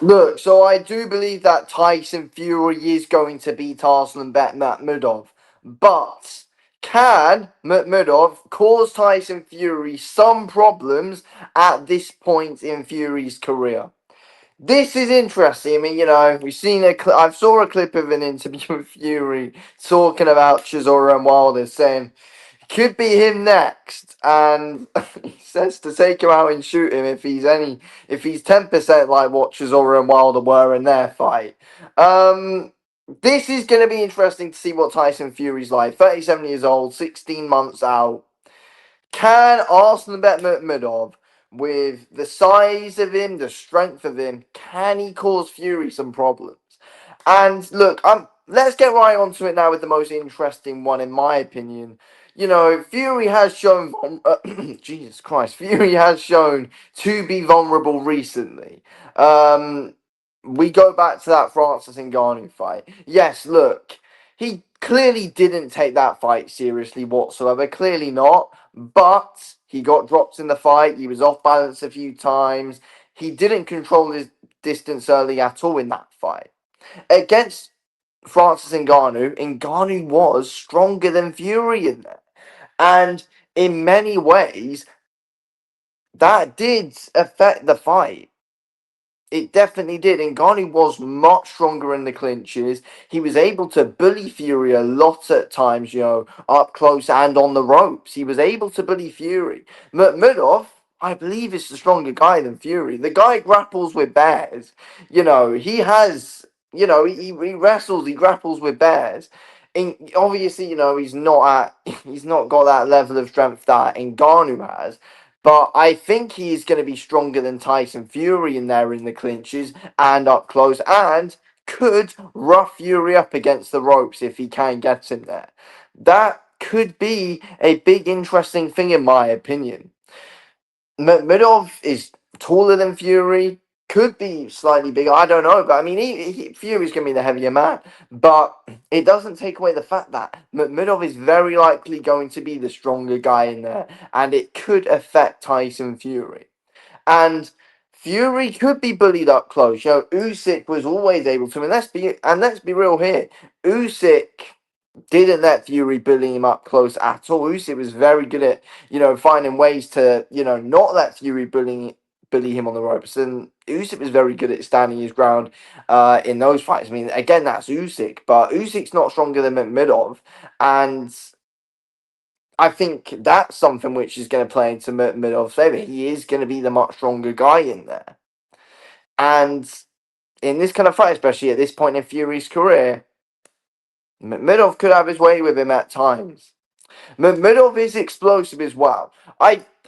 Look, so I do believe that Tyson Fury is going to beat Arslan Makhmudov, but can Makhmudov cause Tyson Fury some problems at this point in Fury's career? This is interesting. I mean, we've seen I saw a clip of an interview with Fury talking about Chisora and Wilder, saying could be him next, and he says to take him out and shoot him if he's 10% like what Chisora and Wilder were in their fight. This is going to be interesting to see what Tyson Fury's like. 37 years old, 16 months out. Can Arsenal bet Makhmudov, with the size of him, the strength of him, can he cause Fury some problems? And look, let's get right onto it now with the most interesting one, in my opinion. Fury has shown, Jesus Christ, Fury has shown to be vulnerable recently. We go back to that Francis Ngannou fight. Yes, look, he clearly didn't take that fight seriously whatsoever. Clearly not. But he got dropped in the fight. He was off balance a few times. He didn't control his distance early at all in that fight. Against Francis Ngannou was stronger than Fury in there. And in many ways, that did affect the fight. It definitely did. Ngannou was much stronger in the clinches. He was able to bully Fury a lot at times, up close and on the ropes. He was able to bully Fury. Makhmudov, I believe, is the stronger guy than Fury. The guy grapples with bears. He has, he wrestles, he grapples with bears. Obviously, he's not got that level of strength that Ngannou has. But I think he's going to be stronger than Tyson Fury in there in the clinches and up close, and could rough Fury up against the ropes if he can get in there. That could be a big interesting thing in my opinion. Makhmudov is taller than Fury, could be slightly bigger. I don't know, but I mean, Fury's going to be the heavier man. But it doesn't take away the fact that Makhmudov is very likely going to be the stronger guy in there, and it could affect Tyson Fury. And Fury could be bullied up close. Usyk was always able to, and let's be real here. Usyk didn't let Fury bully him up close at all. Usyk was very good at, finding ways to, not let Fury bully him on the ropes. And Usyk was very good at standing his ground in those fights. I mean, again, that's Usyk, but Usyk's not stronger than Makhmudov. And I think that's something which is going to play into Makhmudov's favour. He is going to be the much stronger guy in there. And in this kind of fight, especially at this point in Fury's career, Makhmudov could have his way with him at times. Makhmudov is explosive as well.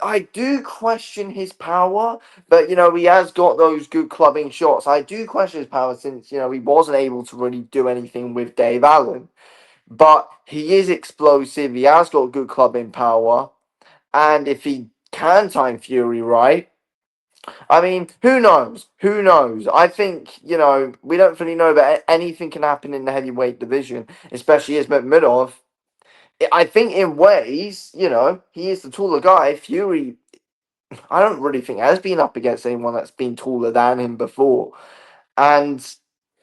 I do question his power, but he has got those good clubbing shots. I do question his power since he wasn't able to really do anything with Dave Allen. But he is explosive. He has got good clubbing power, and if he can time Fury right, I mean, who knows? Who knows? I think, we don't really know, but anything can happen in the heavyweight division, especially as Makhmudov. I think in ways, he is the taller guy. Fury, I don't really think has been up against anyone that's been taller than him before. And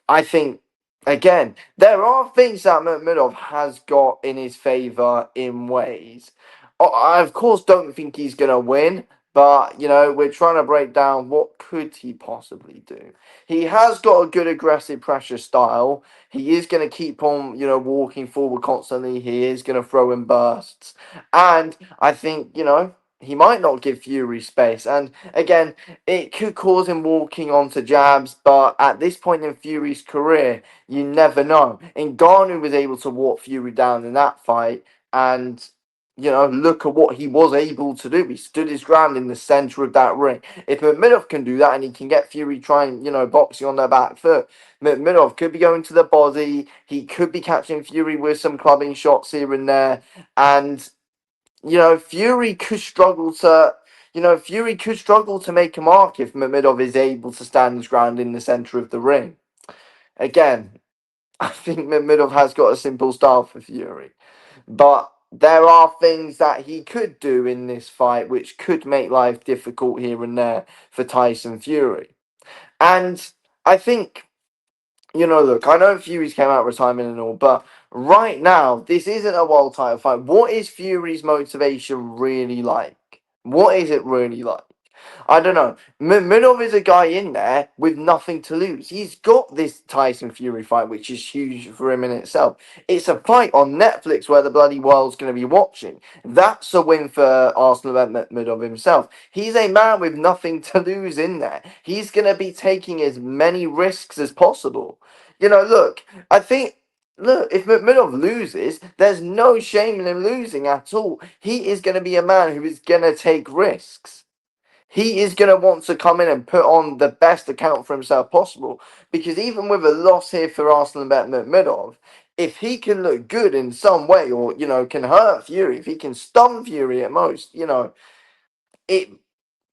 I think, again, there are things that Makhmudov has got in his favour in ways. I, of course, don't think he's going to win. But, we're trying to break down what could he possibly do. He has got a good aggressive pressure style. He is going to keep on, walking forward constantly. He is going to throw in bursts. And I think, he might not give Fury space. And again, it could cause him walking onto jabs. But at this point in Fury's career, you never know. Ngannou was able to walk Fury down in that fight. And look at what he was able to do. He stood his ground in the center of that ring. If Makhmudov can do that and he can get Fury trying, boxing on their back foot, Makhmudov could be going to the body. He could be catching Fury with some clubbing shots here and there. And, Fury could struggle to. Fury could struggle to make a mark if Makhmudov is able to stand his ground in the center of the ring. Again, I think Makhmudov has got a simple style for Fury. But there are things that he could do in this fight which could make life difficult here and there for Tyson Fury. And I think, look, I know Fury's came out of retirement and all, but right now, this isn't a world title fight. What is Fury's motivation really like? What is it really like? I don't know. Makhmudov is a guy in there with nothing to lose. He's got this Tyson Fury fight, which is huge for him in itself. It's a fight on Netflix where the bloody world's going to be watching. That's a win for Arsenal and Makhmudov himself. He's a man with nothing to lose in there. He's going to be taking as many risks as possible. Look, I think. Look, if Makhmudov loses, there's no shame in him losing at all. He is going to be a man who is going to take risks. He is going to want to come in and put on the best account for himself possible. Because even with a loss here for Arsenal and Makhmudov, if he can look good in some way or, can hurt Fury, if he can stun Fury at most, it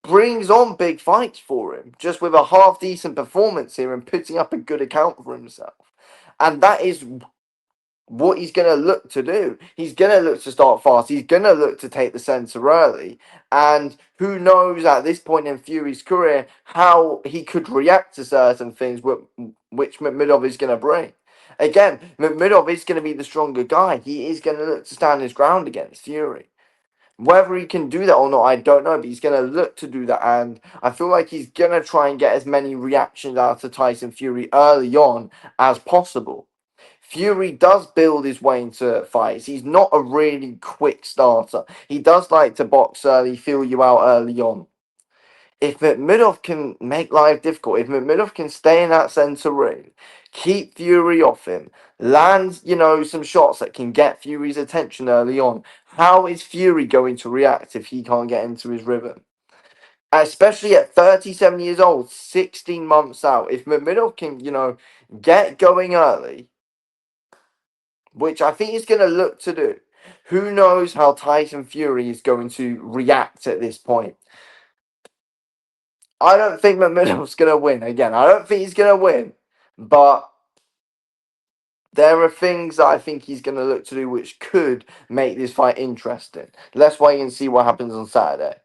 brings on big fights for him just with a half decent performance here and putting up a good account for himself. And that is what he's going to look to do. He's going to look to start fast. He's going to look to take the centre early. And who knows at this point in Fury's career how he could react to certain things which Makhmudov is going to bring. Again, Makhmudov is going to be the stronger guy. He is going to look to stand his ground against Fury. Whether he can do that or not, I don't know, but he's going to look to do that. And I feel like he's going to try and get as many reactions out of Tyson Fury early on as possible. Fury does build his way into fights. He's not a really quick starter. He does like to box early, feel you out early on. If Makhmudov can make life difficult, if Makhmudov can stay in that centre ring, keep Fury off him, land, some shots that can get Fury's attention early on, how is Fury going to react if he can't get into his rhythm? Especially at 37 years old, 16 months out, if Makhmudov can, get going early, which I think he's going to look to do. Who knows how Tyson Fury is going to react at this point? I don't think Makhmudov's going to win. Again, I don't think he's going to win. But there are things that I think he's going to look to do which could make this fight interesting. Let's wait and see what happens on Saturday.